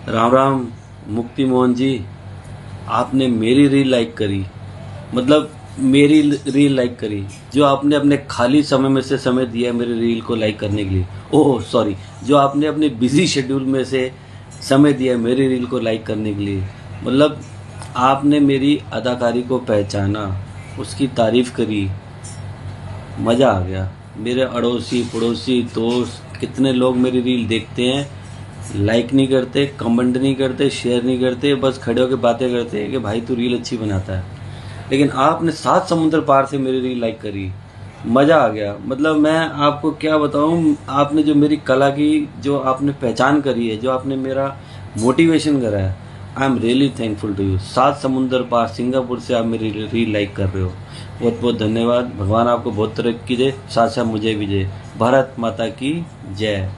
राम राम मुक्ति मोहन जी। आपने मेरी रील लाइक करी, मतलब मेरी रील लाइक करी। जो आपने अपने खाली समय में से समय दिया है मेरी रील को लाइक करने के लिए। ओह सॉरी, जो आपने अपने बिजी शेड्यूल में से समय दिया है मेरी रील को लाइक करने के लिए। मतलब आपने मेरी अदाकारी को पहचाना, उसकी तारीफ करी, मज़ा आ गया। मेरे अड़ोसी पड़ोसी दोस्त कितने लोग मेरी रील देखते हैं, लाइक नहीं करते, कमेंट नहीं करते, शेयर नहीं करते, बस खड़े होकर बातें करते हैं कि भाई तू रील अच्छी बनाता है। लेकिन आपने 7 समुंदर पार से मेरी रील लाइक करी, मज़ा आ गया। मतलब मैं आपको क्या बताऊं, आपने जो मेरी कला की जो आपने पहचान करी है, जो आपने मेरा मोटिवेशन करा है, I am really thankful to you. 7 समुंदर पार सिंगापुर से आप मेरी रील लाइक कर रहे हो, बहुत बहुत धन्यवाद। भगवान आपको बहुत तरक्की दे, साथ साथ मुझे भी दे। भारत माता की जय।